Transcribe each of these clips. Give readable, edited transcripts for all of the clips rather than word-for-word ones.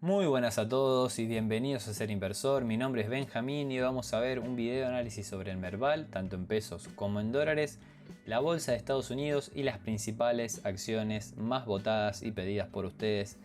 Muy buenas a todos y bienvenidos a Ser Inversor. Mi nombre es Benjamín y vamos a ver un video de análisis sobre el Merval, tanto en pesos como en dólares, la bolsa de Estados Unidos y las principales acciones más votadas y pedidas por ustedes,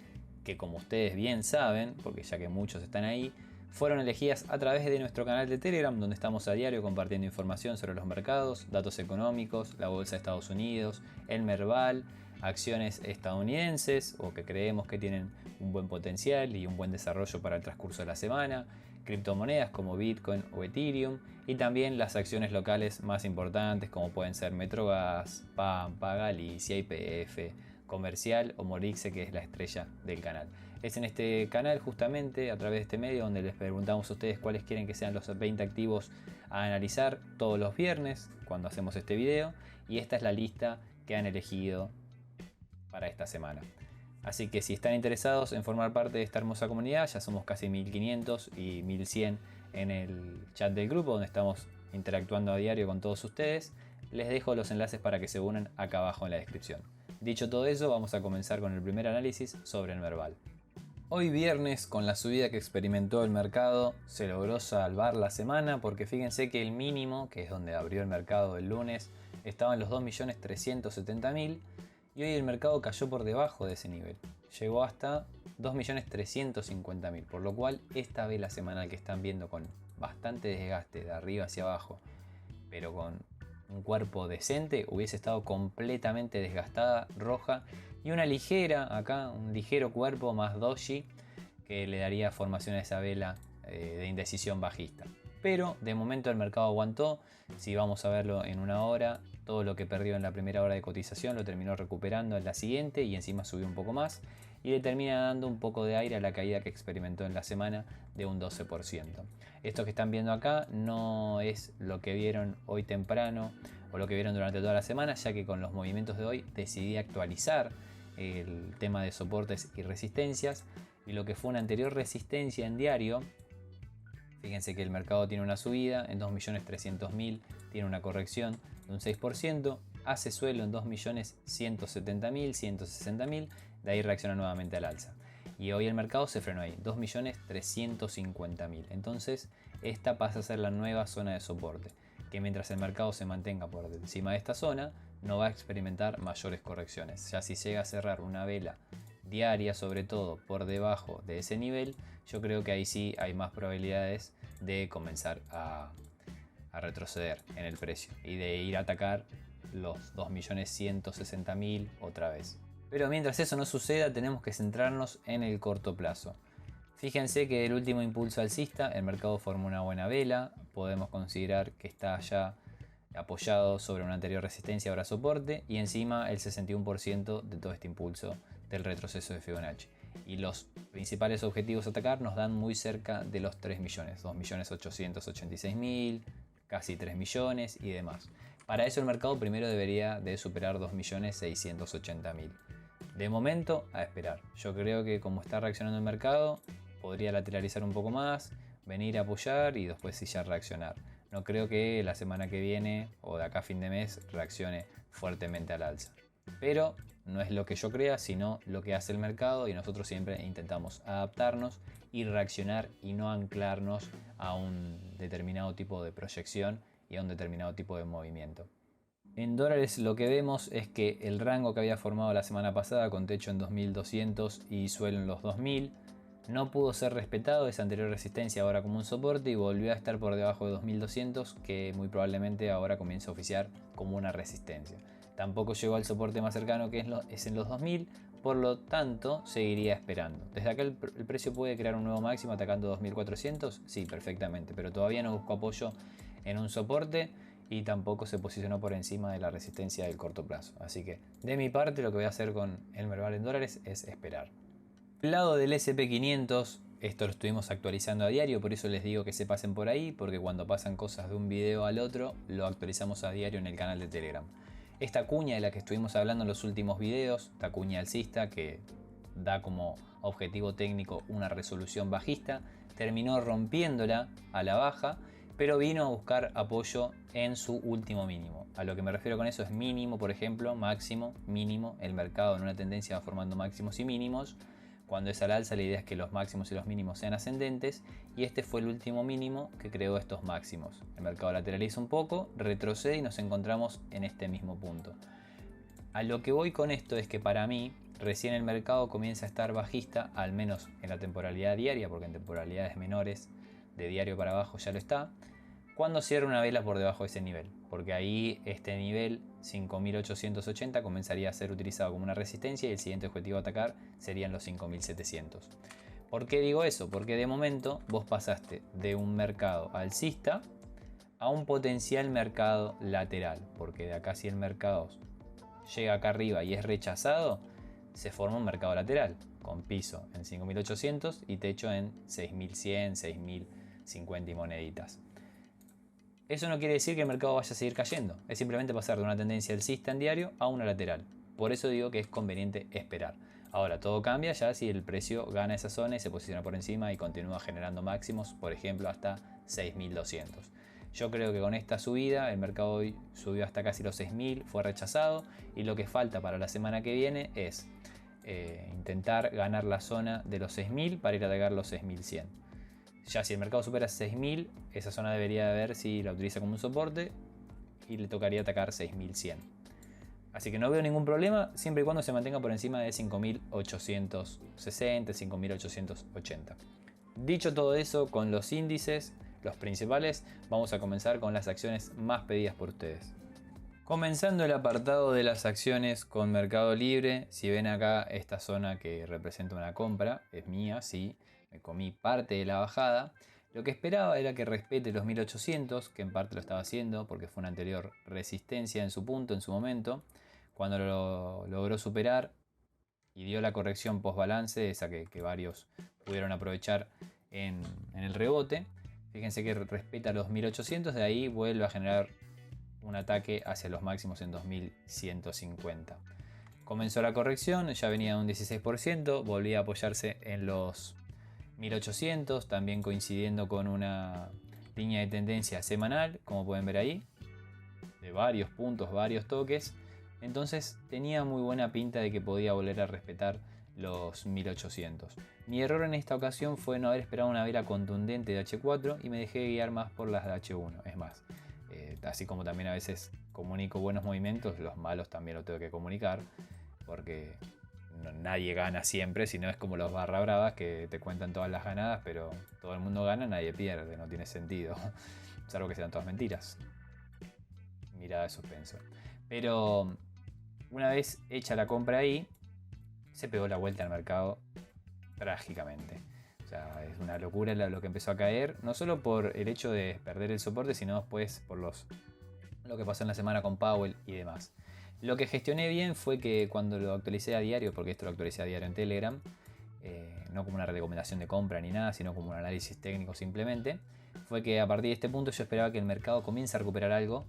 que como ustedes bien saben, porque ya que muchos están ahí, fueron elegidas a través de nuestro canal de Telegram, donde estamos a diario compartiendo información sobre los mercados, datos económicos, la bolsa de Estados Unidos, el Merval, acciones estadounidenses o que creemos que tienen un buen potencial y un buen desarrollo para el transcurso de la semana, criptomonedas como Bitcoin o Ethereum y también las acciones locales más importantes como pueden ser Metrogas, Pampa, Galicia, YPF, Comercial o Morixe, que es la estrella del canal. Es en este canal justamente, a través de este medio, donde les preguntamos a ustedes cuáles quieren que sean los 20 activos a analizar todos los viernes cuando hacemos este video, y esta es la lista que han elegido para esta semana. Así que si están interesados en formar parte de esta hermosa comunidad, ya somos casi 1500 y 1100 en el chat del grupo donde estamos interactuando a diario con todos ustedes. Les dejo los enlaces para que se unan acá abajo en la descripción. Dicho todo eso, vamos a comenzar con el primer análisis sobre el Merval. Hoy viernes, con la subida que experimentó el mercado, se logró salvar la semana porque fíjense que el mínimo, que es donde abrió el mercado el lunes, estaba en los 2.370.000 y hoy el mercado cayó por debajo de ese nivel. Llegó hasta 2.350.000, por lo cual esta vela semanal que están viendo con bastante desgaste de arriba hacia abajo, pero con un cuerpo decente, hubiese estado completamente desgastada, roja, y una ligera, acá un ligero cuerpo más doji que le daría formación a esa vela de indecisión bajista. Pero de momento el mercado aguantó. Si vamos a verlo en una hora, todo lo que perdió en la primera hora de cotización lo terminó recuperando en la siguiente y encima subió un poco más y le termina dando un poco de aire a la caída que experimentó en la semana de un 12%. Esto que están viendo acá no es lo que vieron hoy temprano o lo que vieron durante toda la semana, ya que con los movimientos de hoy decidí actualizar el tema de soportes y resistencias, y lo que fue una anterior resistencia en diario. Fíjense que el mercado tiene una subida en 2.300.000, tiene una corrección de un 6%, hace suelo en 2.170.000, 160.000, de ahí reacciona nuevamente al alza. Y hoy el mercado se frenó ahí, 2.350.000. Entonces esta pasa a ser la nueva zona de soporte, que mientras el mercado se mantenga por encima de esta zona, no va a experimentar mayores correcciones. Ya si llega a cerrar una vela diaria, sobre todo por debajo de ese nivel, yo creo que ahí sí hay más probabilidades de comenzar a retroceder en el precio y de ir a atacar los 2.160.000 otra vez. Pero mientras eso no suceda, tenemos que centrarnos en el corto plazo. Fíjense que el último impulso alcista, el mercado formó una buena vela, podemos considerar que está ya apoyado sobre una anterior resistencia, ahora soporte, y encima el 61% de todo este impulso del retroceso de Fibonacci. Y los principales objetivos a atacar nos dan muy cerca de los 3 millones, 2.886.000, casi 3 millones y demás. Para eso el mercado primero debería de superar 2.680.000. De momento, a esperar. Yo creo que como está reaccionando el mercado, podría lateralizar un poco más, venir a apoyar y después sí ya reaccionar. No creo que la semana que viene o de acá a fin de mes reaccione fuertemente al alza. Pero no es lo que yo crea, sino lo que hace el mercado, y nosotros siempre intentamos adaptarnos y reaccionar y no anclarnos a un determinado tipo de proyección y a un determinado tipo de movimiento. En dólares lo que vemos es que el rango que había formado la semana pasada con techo en 2.200 y suelo en los 2.000 no pudo ser respetado, esa anterior resistencia ahora como un soporte, y volvió a estar por debajo de 2.200, que muy probablemente ahora comienza a oficiar como una resistencia. Tampoco llegó al soporte más cercano, que es en los 2.000, por lo tanto seguiría esperando. Desde acá el precio puede crear un nuevo máximo atacando 2.400, sí, perfectamente, pero todavía no buscó apoyo en un soporte y tampoco se posicionó por encima de la resistencia del corto plazo. Así que de mi parte lo que voy a hacer con el Merval en dólares es esperar. Del lado del SP500, esto lo estuvimos actualizando a diario, por eso les digo que se pasen por ahí, porque cuando pasan cosas de un video al otro, lo actualizamos a diario en el canal de Telegram. Esta cuña de la que estuvimos hablando en los últimos videos, esta cuña alcista que da como objetivo técnico una resolución bajista, terminó rompiéndola a la baja, pero vino a buscar apoyo en su último mínimo. A lo que me refiero con eso es mínimo, por ejemplo, máximo, mínimo. El mercado en una tendencia va formando máximos y mínimos. Cuando es al alza, la idea es que los máximos y los mínimos sean ascendentes, y este fue el último mínimo que creó estos máximos. El mercado lateraliza un poco, retrocede y nos encontramos en este mismo punto. A lo que voy con esto es que para mí recién el mercado comienza a estar bajista, al menos en la temporalidad diaria, porque en temporalidades menores de diario para abajo ya lo está, cuando cierra una vela por debajo de ese nivel, porque ahí este nivel 5880 comenzaría a ser utilizado como una resistencia y el siguiente objetivo a atacar serían los 5700. ¿Por qué digo eso? Porque de momento vos pasaste de un mercado alcista a un potencial mercado lateral, porque de acá si el mercado llega acá arriba y es rechazado, se forma un mercado lateral con piso en 5800 y techo en 6100, 6050 y moneditas. Eso no quiere decir que el mercado vaya a seguir cayendo, es simplemente pasar de una tendencia alcista en diario a una lateral. Por eso digo que es conveniente esperar. Ahora, todo cambia ya si el precio gana esa zona y se posiciona por encima y continúa generando máximos, por ejemplo, hasta 6200. Yo creo que con esta subida el mercado hoy subió hasta casi los 6000, fue rechazado y lo que falta para la semana que viene es intentar ganar la zona de los 6000 para ir a atacar los 6100. Ya si el mercado supera 6000, esa zona debería ver si la utiliza como un soporte y le tocaría atacar 6100. Así que no veo ningún problema siempre y cuando se mantenga por encima de 5860, 5880. Dicho todo eso, con los índices, los principales, vamos a comenzar con las acciones más pedidas por ustedes. Comenzando el apartado de las acciones con Mercado Libre, si ven acá esta zona que representa una compra, es mía, sí, me comí parte de la bajada. Lo que esperaba era que respete los 1800, que en parte lo estaba haciendo porque fue una anterior resistencia en su punto, en su momento. Cuando lo logró superar y dio la corrección post balance, esa que varios pudieron aprovechar en el rebote. Fíjense que respeta los 1800, de ahí vuelve a generar un ataque hacia los máximos en 2150. Comenzó la corrección, ya venía de un 16%, volvía a apoyarse en los 1800, también coincidiendo con una línea de tendencia semanal, como pueden ver ahí, de varios puntos, varios toques. Entonces tenía muy buena pinta de que podía volver a respetar los 1800. Mi error en esta ocasión fue no haber esperado una vela contundente de H4 y me dejé guiar más por las de H1. Es más, así como también a veces comunico buenos movimientos, los malos también los tengo que comunicar, porque nadie gana siempre, sino es como los barra bravas que te cuentan todas las ganadas, pero todo el mundo gana, nadie pierde, no tiene sentido, salvo que sean todas mentiras. Mirada de suspenso. Pero una vez hecha la compra ahí, se pegó la vuelta al mercado trágicamente. O sea, es una locura lo que empezó a caer, no solo por el hecho de perder el soporte, sino después por lo que pasó en la semana con Powell y demás. Lo que gestioné bien fue que cuando lo actualicé a diario, porque esto lo actualicé a diario en Telegram, no como una recomendación de compra ni nada, sino como un análisis técnico simplemente, fue que a partir de este punto yo esperaba que el mercado comience a recuperar algo,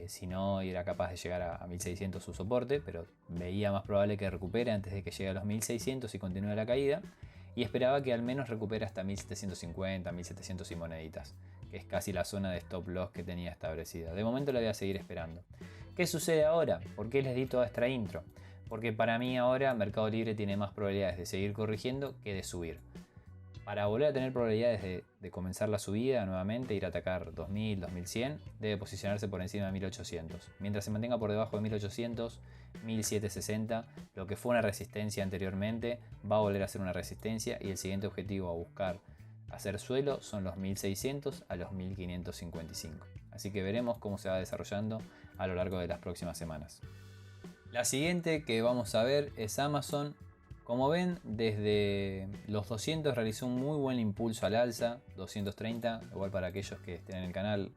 si no era capaz de llegar a 1600 su soporte, pero veía más probable que recupere antes de que llegue a los 1600 y continúe la caída, y esperaba que al menos recupere hasta 1750, 1700 y moneditas, que es casi la zona de stop loss que tenía establecida. De momento la voy a seguir esperando. ¿Qué sucede ahora? ¿Por qué les di toda esta intro? Porque para mí ahora Mercado Libre tiene más probabilidades de seguir corrigiendo que de subir. Para volver a tener probabilidades de comenzar la subida nuevamente, ir a atacar 2000, 2100, debe posicionarse por encima de 1800. Mientras se mantenga por debajo de 1800, 1760, lo que fue una resistencia anteriormente, va a volver a ser una resistencia y el siguiente objetivo a buscar hacer suelo son los 1600 a los 1555. Así que veremos cómo se va desarrollando a lo largo de las próximas semanas. La siguiente que vamos a ver es Amazon. Como ven, desde los 200 realizó un muy buen impulso al alza, 230, igual para aquellos que estén en el canal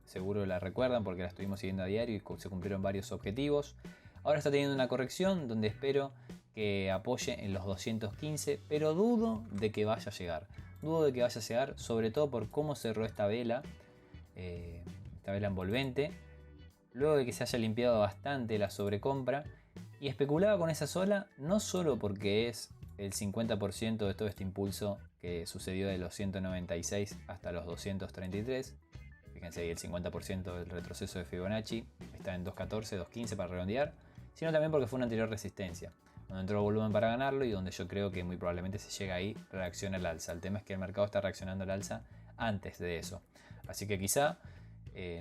seguro la recuerdan porque la estuvimos siguiendo a diario y se cumplieron varios objetivos. Ahora está teniendo una corrección donde espero que apoye en los 215, pero dudo de que vaya a llegar. Dudo de que vaya a llegar, sobre todo por cómo cerró esta vela envolvente, luego de que se haya limpiado bastante la sobrecompra. Y especulaba con esa sola no solo porque es el 50% de todo este impulso que sucedió de los 196 hasta los 233. Fíjense ahí el 50% del retroceso de Fibonacci está en 214, 215 para redondear. Sino también porque fue una anterior resistencia, donde entró volumen para ganarlo y donde yo creo que muy probablemente si llega ahí reacciona al alza. El tema es que el mercado está reaccionando al alza antes de eso. Así que quizá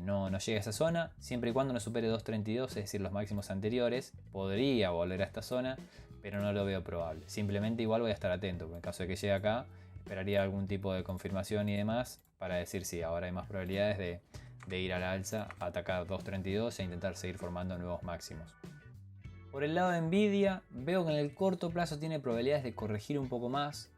no llegue a esa zona, siempre y cuando no supere 2.32, es decir, los máximos anteriores. Podría volver a esta zona, pero no lo veo probable. Simplemente igual voy a estar atento, porque en caso de que llegue acá, esperaría algún tipo de confirmación y demás para decir si ahora hay más probabilidades de ir a la alza, a atacar 2.32 e intentar seguir formando nuevos máximos. Por el lado de Nvidia, veo que en el corto plazo tiene probabilidades de corregir un poco más,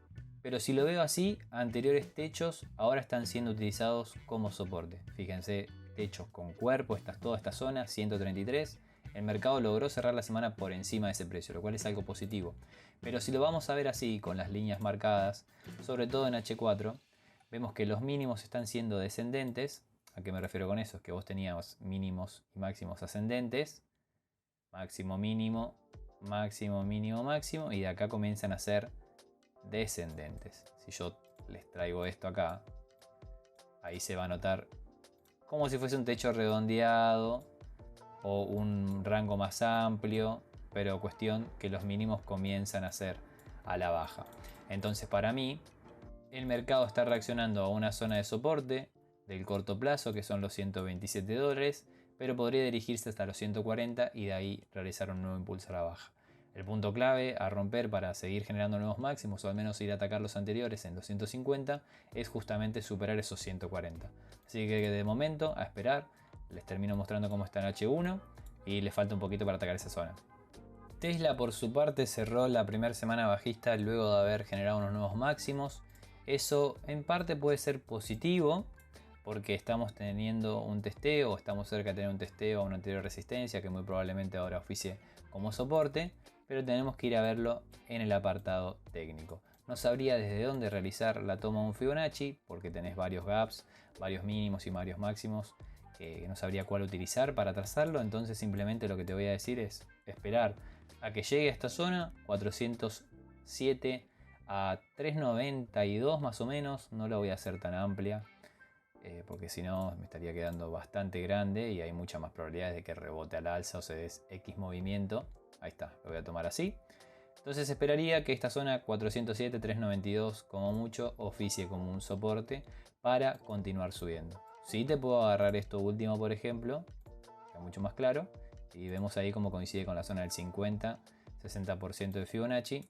pero si lo veo así, anteriores techos ahora están siendo utilizados como soporte. Fíjense, techos con cuerpo, toda esta zona, 133. El mercado logró cerrar la semana por encima de ese precio, lo cual es algo positivo. Pero si lo vamos a ver así, con las líneas marcadas, sobre todo en H4, vemos que los mínimos están siendo descendentes. ¿A qué me refiero con eso? Es que vos tenías mínimos y máximos ascendentes. Máximo, mínimo, máximo, mínimo, máximo. Y de acá comienzan a ser descendentes. Si yo les traigo esto acá, ahí se va a notar como si fuese un techo redondeado o un rango más amplio, pero cuestión que los mínimos comienzan a ser a la baja. Entonces para mí el mercado está reaccionando a una zona de soporte del corto plazo que son los 127 dólares, pero podría dirigirse hasta los 140 y de ahí realizar un nuevo impulso a la baja. El punto clave a romper para seguir generando nuevos máximos o al menos ir a atacar los anteriores en los 150 es justamente superar esos 140. Así que de momento a esperar, les termino mostrando cómo está en H1 y le falta un poquito para atacar esa zona. Tesla por su parte cerró la primera semana bajista luego de haber generado unos nuevos máximos. Eso en parte puede ser positivo porque estamos teniendo un testeo, estamos cerca de tener un testeo a una anterior resistencia que muy probablemente ahora oficie como soporte, pero tenemos que ir a verlo en el apartado técnico. No sabría desde dónde realizar la toma de un Fibonacci porque tenés varios gaps, varios mínimos y varios máximos que no sabría cuál utilizar para trazarlo, entonces simplemente lo que te voy a decir es esperar a que llegue a esta zona 407 a 392 más o menos. No la voy a hacer tan amplia porque si no me estaría quedando bastante grande y hay muchas más probabilidades de que rebote al alza o se des X movimiento. Ahí está, lo voy a tomar así. Entonces esperaría que esta zona 407, 392 como mucho oficie como un soporte para continuar subiendo. Si te puedo agarrar esto último, por ejemplo, está mucho más claro, y vemos ahí cómo coincide con la zona del 50, 60% de Fibonacci,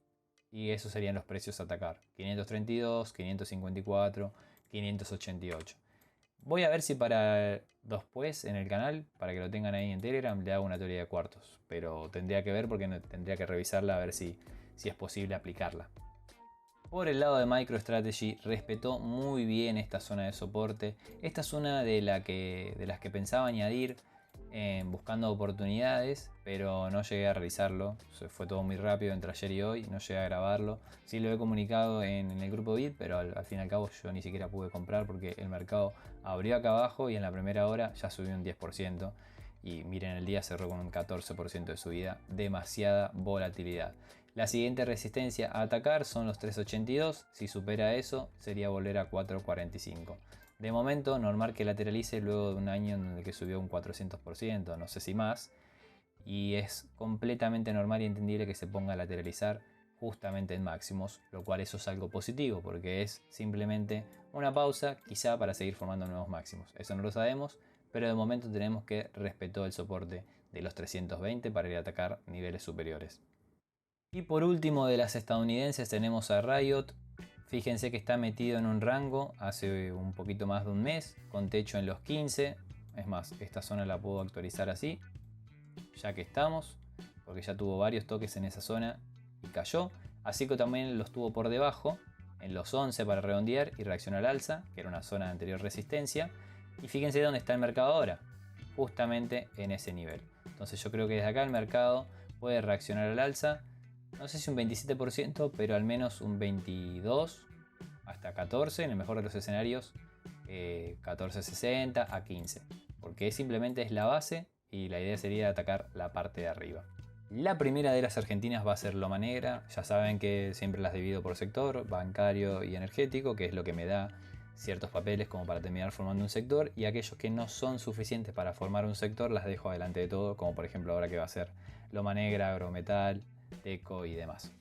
y esos serían los precios a atacar: 532, 554, 588. Voy a ver si para después en el canal, para que lo tengan ahí en Telegram, le hago una teoría de cuartos. Pero tendría que ver porque tendría que revisarla a ver si es posible aplicarla. Por el lado de MicroStrategy respetó muy bien esta zona de soporte. Esta es una de las que pensaba añadir buscando oportunidades, pero no llegué a realizarlo. Fue todo muy rápido entre ayer y hoy, no llegué a grabarlo. Sí lo he comunicado en el grupo Bit, pero al fin y al cabo yo ni siquiera pude comprar porque el mercado abrió acá abajo y en la primera hora ya subió un 10%. Y miren, el día cerró con un 14% de subida, demasiada volatilidad. La siguiente resistencia a atacar son los 3.82, si supera eso sería volver a 4.45. De momento normal que lateralice luego de un año en el que subió un 400%, no sé si más, y es completamente normal y entendible que se ponga a lateralizar justamente en máximos, lo cual eso es algo positivo porque es simplemente una pausa quizá para seguir formando nuevos máximos. Eso no lo sabemos, pero de momento tenemos que respetó el soporte de los 320 para ir a atacar niveles superiores. Y por último de las estadounidenses tenemos a Riot. Fíjense que está metido en un rango hace un poquito más de un mes, con techo en los 15. Es más, esta zona la puedo actualizar así, ya que estamos, porque ya tuvo varios toques en esa zona y cayó. Así que también los tuvo por debajo, en los 11 para redondear y reaccionar al alza, que era una zona de anterior resistencia. Y fíjense dónde está el mercado ahora, justamente en ese nivel. Entonces yo creo que desde acá el mercado puede reaccionar al alza. No sé si un 27%, pero al menos un 22% hasta 14%, en el mejor de los escenarios 14.60 a 15%, porque simplemente es la base y la idea sería atacar la parte de arriba. La primera de las argentinas va a ser Loma Negra. Ya saben que siempre las divido por sector, bancario y energético, que es lo que me da ciertos papeles como para terminar formando un sector, y aquellos que no son suficientes para formar un sector las dejo adelante de todo, como por ejemplo ahora que va a ser Loma Negra, Agrometal, Teco y demás.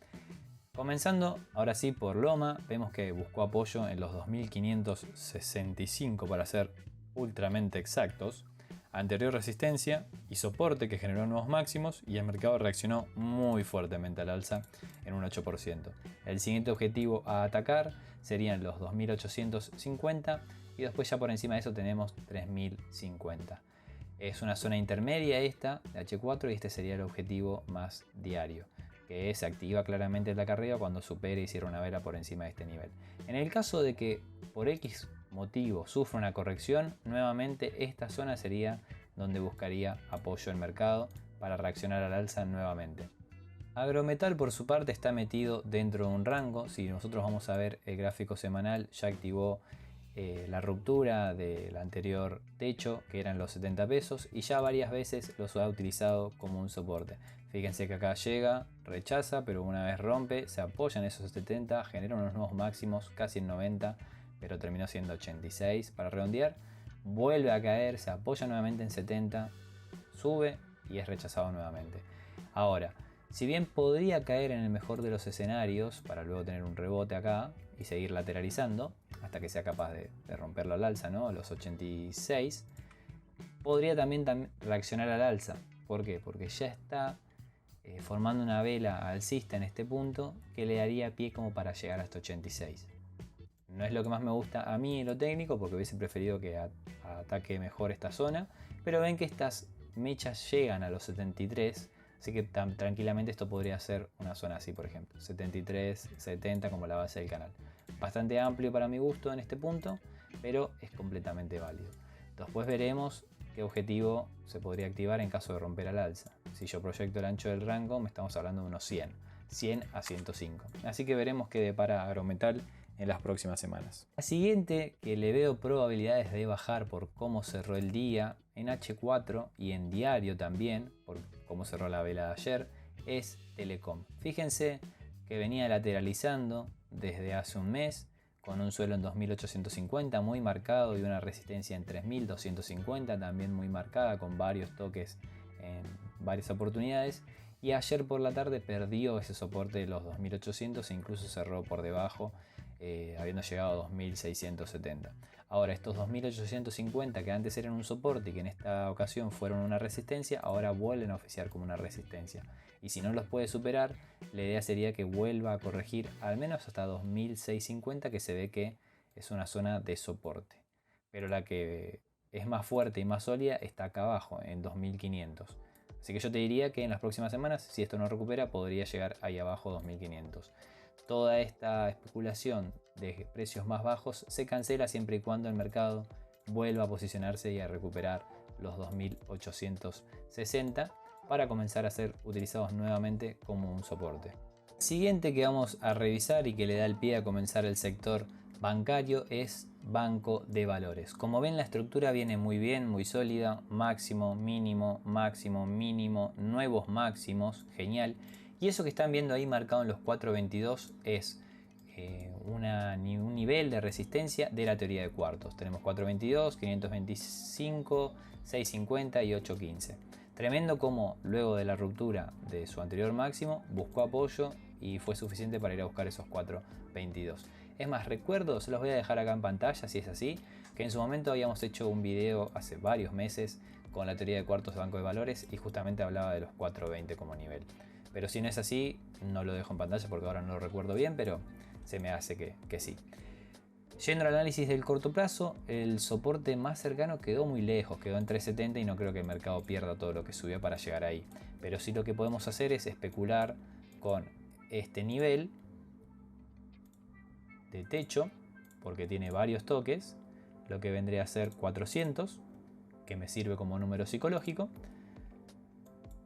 Comenzando ahora sí por Loma, vemos que buscó apoyo en los 2565 para ser ultramente exactos, anterior resistencia y soporte que generó nuevos máximos, y el mercado reaccionó muy fuertemente al alza en un 8%. El siguiente objetivo a atacar serían los 2850 y después ya por encima de eso tenemos 3050. Es una zona intermedia esta de H4 y este sería el objetivo más diario, que se activa claramente en la carrera cuando supere y cierre una vela por encima de este nivel. En el caso de que por X motivo sufra una corrección, nuevamente esta zona sería donde buscaría apoyo el mercado para reaccionar al alza nuevamente. Agrometal por su parte está metido dentro de un rango. Si nosotros vamos a ver el gráfico semanal, ya activó la ruptura del anterior techo, que eran los 70 pesos, y ya varias veces los ha utilizado como un soporte. Fíjense que acá llega, rechaza, pero una vez rompe, se apoya en esos 70, genera unos nuevos máximos casi en 90, pero terminó siendo 86 para redondear. Vuelve a caer, se apoya nuevamente en 70, sube y es rechazado nuevamente. Ahora, si bien podría caer en el mejor de los escenarios para luego tener un rebote acá y seguir lateralizando hasta que sea capaz de romperlo al alza, ¿no? Los 86, podría también reaccionar al alza. ¿Por qué? Porque ya está formando una vela alcista en este punto que le daría pie como para llegar hasta 86. No es lo que más me gusta a mí en lo técnico, porque hubiese preferido que ataque mejor esta zona, pero ven que estas mechas llegan a los 73, así que tranquilamente esto podría ser una zona así, por ejemplo, 73, 70 como la base del canal. Bastante amplio para mi gusto en este punto, pero es completamente válido. Después veremos qué objetivo se podría activar en caso de romper al alza. Si yo proyecto el ancho del rango, me estamos hablando de unos 100 a 105. Así que veremos qué depara Agrometal en las próximas semanas. La siguiente, que le veo probabilidades de bajar por cómo cerró el día en H4 y en diario también, por cómo cerró la vela de ayer, es Telecom. Fíjense que venía lateralizando desde hace un mes con un suelo en 2850 muy marcado y una resistencia en 3250 también muy marcada, con varios toques en varias oportunidades, y ayer por la tarde perdió ese soporte de los 2800 e incluso cerró por debajo, habiendo llegado a 2670. Ahora, estos 2850 que antes eran un soporte y que en esta ocasión fueron una resistencia, ahora vuelven a oficiar como una resistencia, y si no los puede superar, la idea sería que vuelva a corregir al menos hasta 2650, que se ve que es una zona de soporte, pero la que es más fuerte y más sólida está acá abajo en 2500. Así que yo te diría que en las próximas semanas, si esto no recupera, podría llegar ahí abajo 2500. Toda esta especulación de precios más bajos se cancela siempre y cuando el mercado vuelva a posicionarse y a recuperar los 2860 para comenzar a ser utilizados nuevamente como un soporte. Siguiente que vamos a revisar y que le da el pie a comenzar el sector bancario es Banco de Valores. Como ven, la estructura viene muy bien, muy sólida, máximo, mínimo, nuevos máximos, genial. Y eso que están viendo ahí marcado en los 422 es un nivel de resistencia de la teoría de cuartos. Tenemos 422, 525, 650 y 815. Tremendo como luego de la ruptura de su anterior máximo buscó apoyo y fue suficiente para ir a buscar esos 422. Es más, recuerdo, se los voy a dejar acá en pantalla si es así, que en su momento habíamos hecho un video hace varios meses con la teoría de cuartos de Banco de Valores y justamente hablaba de los 420 como nivel. Pero si no es así, no lo dejo en pantalla porque ahora no lo recuerdo bien, pero se me hace que sí. Yendo al análisis del corto plazo, el soporte más cercano quedó muy lejos, quedó en 370 y no creo que el mercado pierda todo lo que subió para llegar ahí. Pero sí lo que podemos hacer es especular con este nivel de techo, porque tiene varios toques, lo que vendría a ser 400, que me sirve como número psicológico.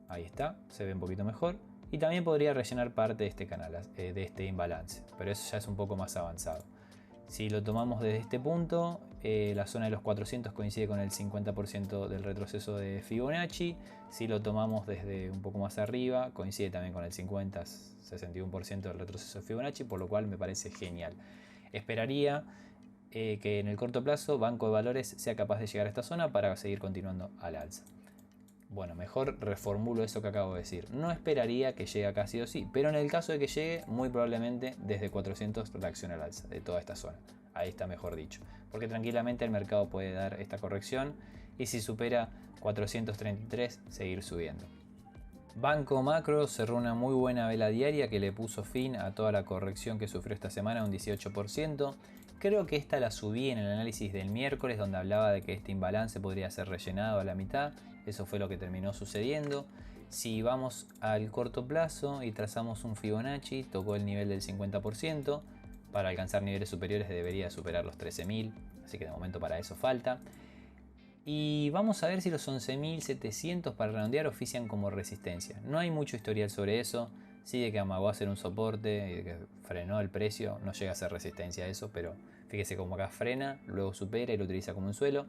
Ahí está, se ve un poquito mejor. Y también podría rellenar parte de este canal, de este imbalance, pero eso ya es un poco más avanzado. Si lo tomamos desde este punto, la zona de los 400 coincide con el 50% del retroceso de Fibonacci. Si lo tomamos desde un poco más arriba, coincide también con el 50-61% del retroceso de Fibonacci, por lo cual me parece genial. Esperaría que en el corto plazo Banco de Valores sea capaz de llegar a esta zona para seguir continuando al alza. Bueno, mejor reformulo eso que acabo de decir. No esperaría que llegue acá sí o sí, pero en el caso de que llegue, muy probablemente desde 400 reaccione al alza de toda esta zona. Ahí está mejor dicho. Porque tranquilamente el mercado puede dar esta corrección y si supera 433 seguir subiendo. Banco Macro cerró una muy buena vela diaria que le puso fin a toda la corrección que sufrió esta semana, un 18%. Creo que esta la subí en el análisis del miércoles donde hablaba de que este imbalance podría ser rellenado a la mitad. Eso fue lo que terminó sucediendo. Si vamos al corto plazo y trazamos un Fibonacci, tocó el nivel del 50%. Para alcanzar niveles superiores debería superar los 13.000, así que de momento para eso falta. Y vamos a ver si los 11.700 para redondear ofician como resistencia. No hay mucho historial sobre eso. Sí de que amagó a hacer un soporte y de que frenó el precio. No llega a ser resistencia a eso, pero fíjese como acá frena, luego supera y lo utiliza como un suelo.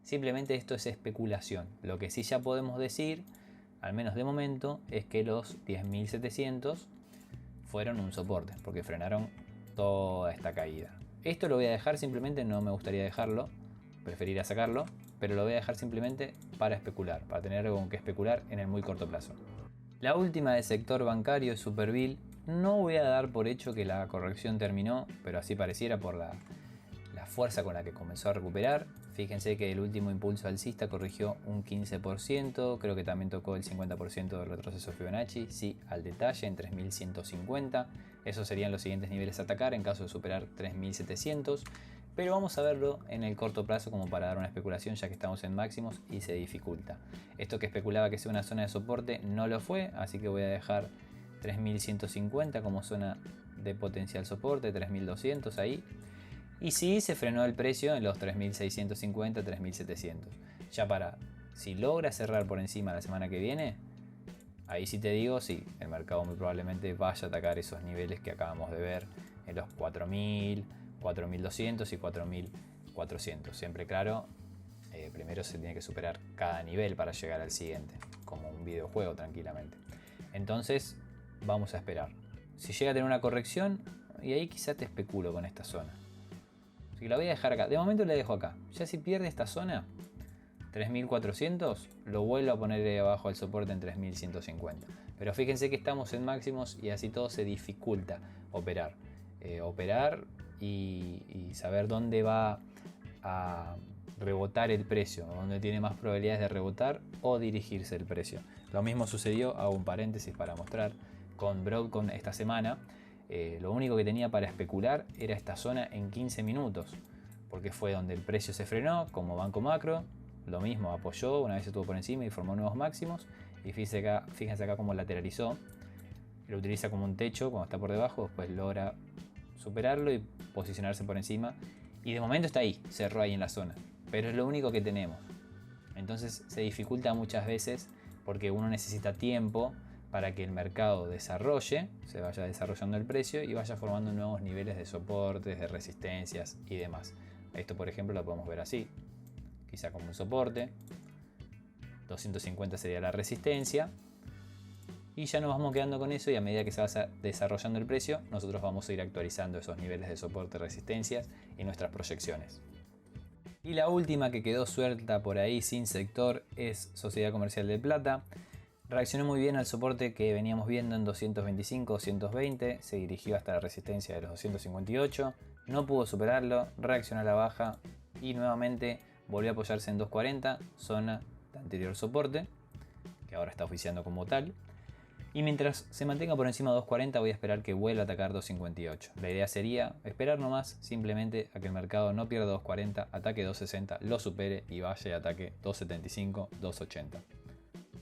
Simplemente esto es especulación. Lo que sí ya podemos decir, al menos de momento, es que los 10.700 fueron un soporte, porque frenaron toda esta caída. Esto lo voy a dejar simplemente, no me gustaría dejarlo, preferiría sacarlo, pero lo voy a dejar simplemente para especular, para tener algo con que especular en el muy corto plazo. La última del sector bancario es Superville. No voy a dar por hecho que la corrección terminó, pero así pareciera por la fuerza con la que comenzó a recuperar. Fíjense que el último impulso alcista corrigió un 15%, creo que también tocó el 50% del retroceso Fibonacci, sí, al detalle en 3150. Esos serían los siguientes niveles a atacar en caso de superar 3700. Pero vamos a verlo en el corto plazo como para dar una especulación ya que estamos en máximos y se dificulta. Esto que especulaba que sea una zona de soporte no lo fue, así que voy a dejar 3150 como zona de potencial soporte, 3200 ahí. Y sí se frenó el precio en los 3650, 3700. Ya para, si logra cerrar por encima la semana que viene, ahí sí te digo, sí, el mercado muy probablemente vaya a atacar esos niveles que acabamos de ver en los 4000, 4200 y 4400. Siempre claro, primero se tiene que superar cada nivel para llegar al siguiente, como un videojuego tranquilamente. Entonces, vamos a esperar. Si llega a tener una corrección, y ahí quizá te especulo con esta zona. Así que la voy a dejar acá. De momento la dejo acá. Ya si pierde esta zona, 3400, lo vuelvo a poner ahí abajo al soporte en 3150. Pero fíjense que estamos en máximos y así todo se dificulta operar. Operar y saber dónde va a rebotar el precio, dónde tiene más probabilidades de rebotar o dirigirse el precio. Lo mismo sucedió, hago un paréntesis para mostrar, con Broadcom esta semana. Lo único que tenía para especular era esta zona en 15 minutos, porque fue donde el precio se frenó, como Banco Macro, lo mismo apoyó, una vez estuvo por encima y formó nuevos máximos, y fíjense acá cómo lateralizó, lo utiliza como un techo cuando está por debajo, después logra superarlo y posicionarse por encima, y de momento está ahí, cerró ahí en la zona, pero es lo único que tenemos. Entonces se dificulta muchas veces porque uno necesita tiempo para que el mercado desarrolle, se vaya desarrollando el precio y vaya formando nuevos niveles de soportes, de resistencias y demás. Esto por ejemplo lo podemos ver así, quizá como un soporte, 250 sería la resistencia y ya nos vamos quedando con eso y a medida que se va desarrollando el precio nosotros vamos a ir actualizando esos niveles de soporte, resistencias y nuestras proyecciones. Y la última que quedó suelta por ahí sin sector es Sociedad Comercial de Plata. Reaccionó muy bien al soporte que veníamos viendo en 225, 220, se dirigió hasta la resistencia de los 258, no pudo superarlo, reaccionó a la baja y nuevamente volvió a apoyarse en 240, zona de anterior soporte, que ahora está oficiando como tal. Y mientras se mantenga por encima de 240 voy a esperar que vuelva a atacar 258. La idea sería esperar nomás simplemente a que el mercado no pierda 240, ataque 260, lo supere y vaya y ataque 275, 280.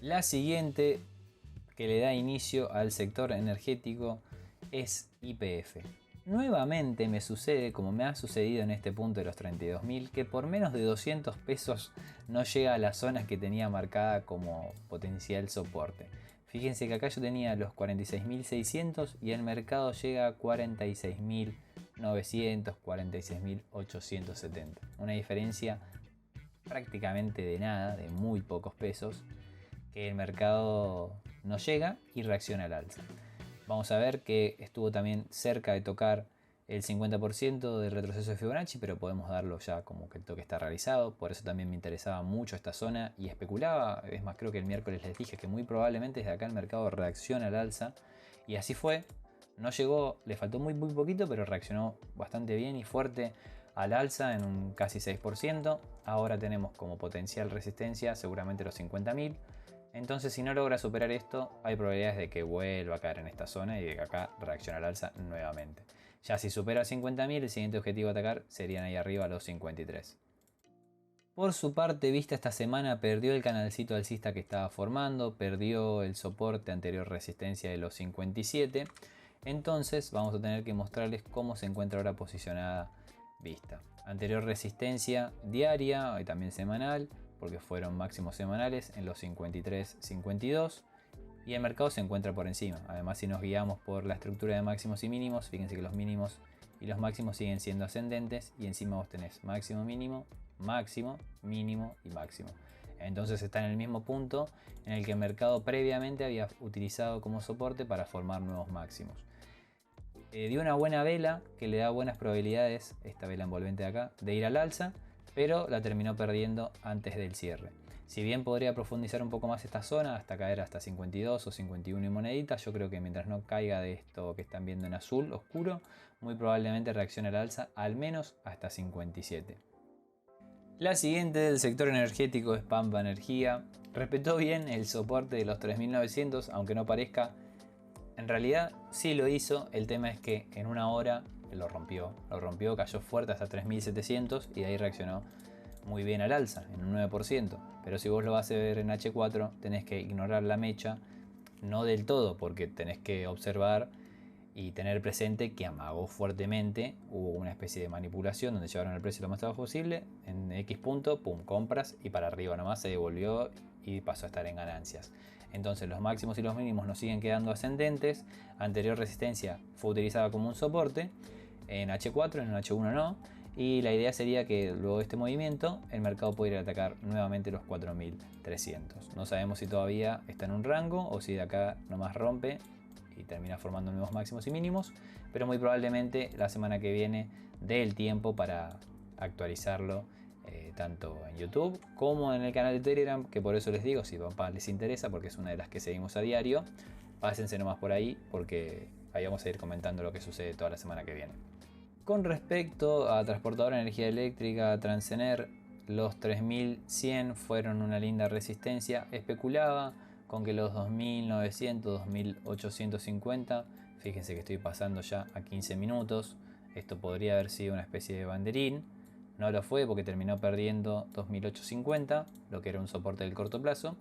La siguiente que le da inicio al sector energético es YPF. Nuevamente me sucede, como me ha sucedido en este punto de los 32.000, que por menos de 200 pesos no llega a las zonas que tenía marcada como potencial soporte. Fíjense que acá yo tenía los 46.600 y el mercado llega a 46.900, 46.870. Una diferencia prácticamente de nada, de muy pocos pesos, que el mercado no llega y reacciona al alza. Vamos a ver que estuvo también cerca de tocar el 50% del retroceso de Fibonacci, pero podemos darlo ya como que el toque está realizado. Por eso también me interesaba mucho esta zona y especulaba. Es más, creo que el miércoles les dije que muy probablemente desde acá el mercado reacciona al alza. Y así fue. No llegó, le faltó muy poquito, pero reaccionó bastante bien y fuerte al alza en un casi 6%. Ahora tenemos como potencial resistencia seguramente los 50.000. Entonces, si no logra superar esto, hay probabilidades de que vuelva a caer en esta zona y de que acá reaccione al alza nuevamente. Ya si supera 50.000, el siguiente objetivo a atacar serían ahí arriba los 53. Por su parte, Vista esta semana perdió el canalcito alcista que estaba formando, perdió el soporte anterior resistencia de los 57. Entonces vamos a tener que mostrarles cómo se encuentra ahora posicionada Vista. Anterior resistencia diaria y también semanal, porque fueron máximos semanales en los 53-52. Y el mercado se encuentra por encima. Además, si nos guiamos por la estructura de máximos y mínimos, fíjense que los mínimos y los máximos siguen siendo ascendentes y encima vos tenés máximo, mínimo, máximo, mínimo y máximo. Entonces está en el mismo punto en el que el mercado previamente había utilizado como soporte para formar nuevos máximos. Dio una buena vela que le da buenas probabilidades, esta vela envolvente de acá, de ir al alza, pero la terminó perdiendo antes del cierre. Si bien podría profundizar un poco más esta zona hasta caer hasta 52 o 51 y moneditas, yo creo que mientras no caiga de esto que están viendo en azul oscuro, muy probablemente reaccione al alza al menos hasta 57. La siguiente del sector energético es Pampa Energía. Respetó bien el soporte de los 3.900, aunque no parezca. En realidad sí lo hizo, el tema es que en una hora lo rompió, cayó fuerte hasta 3.700 y de ahí reaccionó muy bien al alza, en un 9%. Pero si vos lo vas a ver en H4, tenés que ignorar la mecha, no del todo, porque tenés que observar y tener presente que amagó fuertemente, hubo una especie de manipulación donde llevaron el precio lo más abajo posible, en X punto, pum, compras y para arriba nomás se devolvió y pasó a estar en ganancias. Entonces los máximos y los mínimos nos siguen quedando ascendentes, anterior resistencia fue utilizada como un soporte, en H4, en H1 no, y la idea sería que luego de este movimiento el mercado pudiera atacar nuevamente los 4.300. No sabemos si todavía está en un rango o si de acá nomás rompe y termina formando nuevos máximos y mínimos, pero muy probablemente la semana que viene dé el tiempo para actualizarlo tanto en YouTube como en el canal de Telegram, que por eso les digo, si papá les interesa, porque es una de las que seguimos a diario, pásense nomás por ahí porque ahí vamos a ir comentando lo que sucede toda la semana que viene. Con respecto a transportadora de energía eléctrica Transener, los 3100 fueron una linda resistencia. Especulaba con que los 2900, 2850, fíjense que estoy pasando ya a 15 minutos, esto podría haber sido una especie de banderín. No lo fue porque terminó perdiendo 2850, lo que era un soporte del corto plazo.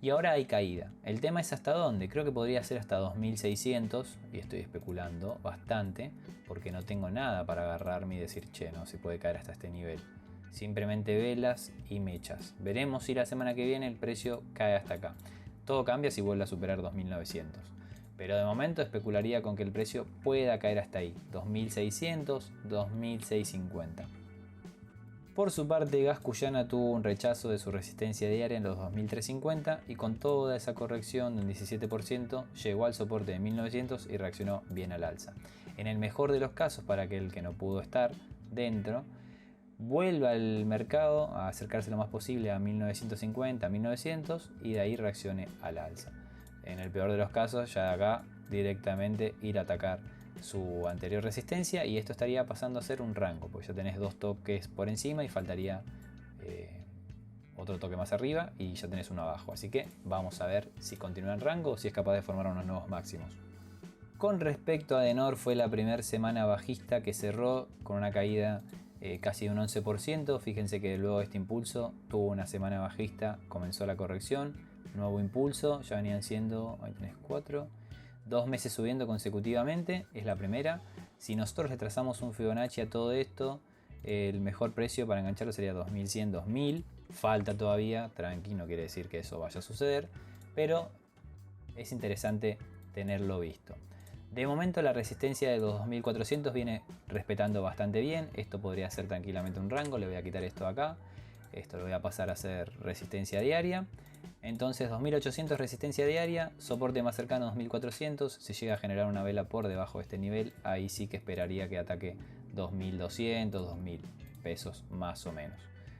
Y ahora hay caída. El tema es hasta dónde. Creo que podría ser hasta 2600 y estoy especulando bastante porque no tengo nada para agarrarme y decir, che, no se puede caer hasta este nivel. Simplemente velas y mechas. Veremos si la semana que viene el precio cae hasta acá. Todo cambia si vuelve a superar 2900. Pero de momento especularía con que el precio pueda caer hasta ahí. 2600, 2650. Por su parte, Gas Cuyana tuvo un rechazo de su resistencia diaria en los 2350 y con toda esa corrección de un 17% llegó al soporte de 1900 y reaccionó bien al alza. En el mejor de los casos, para aquel que no pudo estar dentro, vuelva al mercado a acercarse lo más posible a 1950, 1900 y de ahí reaccione al alza. En el peor de los casos, ya de acá directamente ir a atacar su anterior resistencia y esto estaría pasando a ser un rango, porque ya tenés dos toques por encima y faltaría otro toque más arriba y ya tenés uno abajo. Así que vamos a ver si continúa en rango o si es capaz de formar unos nuevos máximos. Con respecto a Adenor, fue la primera semana bajista que cerró con una caída casi de un 11%. Fíjense que luego de este impulso tuvo una semana bajista, comenzó la corrección, nuevo impulso, ya venían siendo, ahí tenés 2 meses subiendo consecutivamente, es la primera. Si nosotros le trazamos un Fibonacci a todo esto, el mejor precio para engancharlo sería 2100, 2000. Falta todavía, tranqui, no quiere decir que eso vaya a suceder, pero es interesante tenerlo visto. De momento la resistencia de los 2400 viene respetando bastante bien. Esto podría ser tranquilamente un rango, le voy a quitar esto de acá. Esto lo voy a pasar a ser resistencia diaria. Entonces 2800 resistencia diaria, soporte más cercano 2400. Si llega a generar una vela por debajo de este nivel, ahí sí que esperaría que ataque 2200, 2000 pesos más o menos.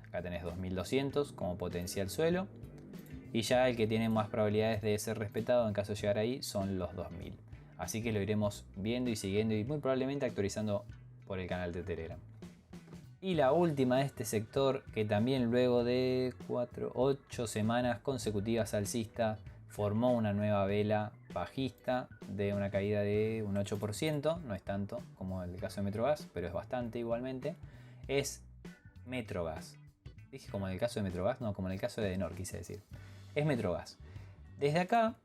Acá tenés 2200 como potencial suelo. Y ya el que tiene más probabilidades de ser respetado en caso de llegar ahí son los 2000. Así que lo iremos viendo y siguiendo y muy probablemente actualizando por el canal de Telegram. Y la última de este sector, que también luego de 8 semanas consecutivas alcistas formó una nueva vela bajista de una caída de un 8%, no es tanto como el caso de Metrogas, pero es bastante igualmente, es Metrogas. Dije como en el caso de Metrogas, no, como en el caso de Edenor quise decir. Es Metrogas. Desde acá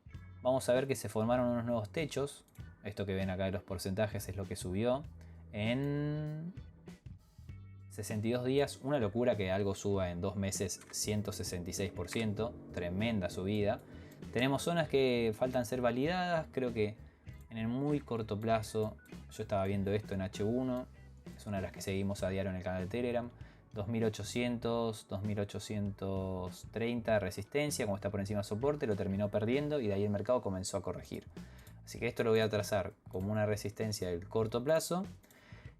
vamos a ver que se formaron unos nuevos techos. Esto que ven acá de los porcentajes es lo que subió en 62 días, una locura que algo suba en 2 meses 166%, tremenda subida. Tenemos zonas que faltan ser validadas, creo que en el muy corto plazo, yo estaba viendo esto en H1, es una de las que seguimos a diario en el canal de Telegram, 2800, 2830 resistencia, como está por encima de soporte, lo terminó perdiendo y de ahí el mercado comenzó a corregir. Así que esto lo voy a trazar como una resistencia del corto plazo.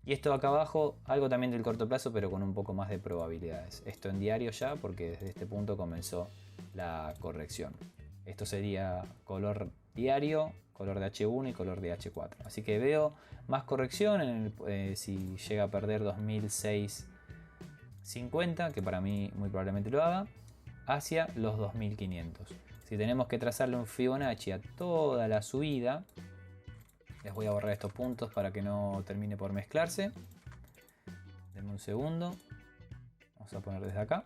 Y esto acá abajo, algo también del corto plazo, pero con un poco más de probabilidades. Esto en diario ya, porque desde este punto comenzó la corrección. Esto sería color diario, color de H1 y color de H4. Así que veo más corrección si llega a perder 2006.50, que para mí muy probablemente lo haga, hacia los 2500. Si tenemos que trazarle un Fibonacci a toda la subida, les voy a borrar estos puntos para que no termine por mezclarse. Denme un segundo. Vamos a poner desde acá.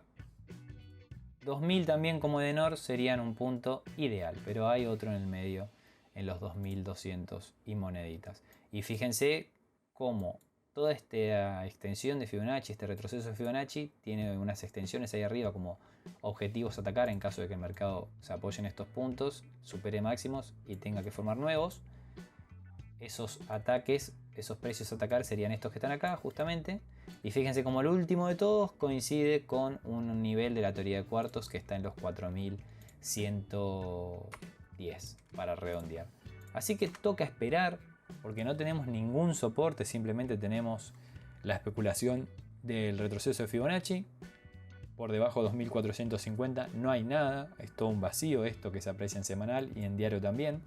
2000 también como Edenor serían un punto ideal, pero hay otro en el medio, en los 2200 y moneditas. Y fíjense cómo toda esta extensión de Fibonacci, este retroceso de Fibonacci, tiene unas extensiones ahí arriba como objetivos a atacar en caso de que el mercado se apoye en estos puntos, supere máximos y tenga que formar nuevos. Esos ataques, esos precios a atacar serían estos que están acá justamente. Y fíjense como el último de todos coincide con un nivel de la teoría de cuartos que está en los 4110 para redondear. Así que toca esperar porque no tenemos ningún soporte, simplemente tenemos la especulación del retroceso de Fibonacci. Por debajo de 2450 no hay nada, es todo un vacío esto que se aprecia en semanal y en diario también.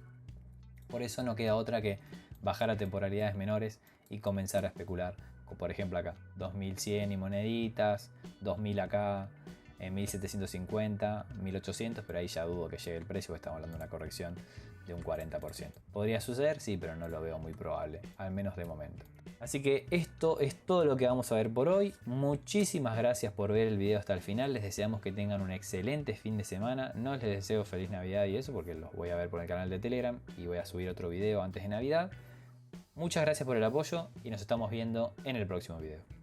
Por eso no queda otra que bajar a temporalidades menores y comenzar a especular. Por ejemplo acá, 2100 y moneditas, 2000 acá, 1750, 1800, pero ahí ya dudo que llegue el precio, porque estamos hablando de una corrección de un 40%. ¿Podría suceder? Sí, pero no lo veo muy probable, al menos de momento. Así que esto es todo lo que vamos a ver por hoy. Muchísimas gracias por ver el video hasta el final. Les deseamos que tengan un excelente fin de semana. No les deseo feliz Navidad y eso porque los voy a ver por el canal de Telegram y voy a subir otro video antes de Navidad. Muchas gracias por el apoyo y nos estamos viendo en el próximo video.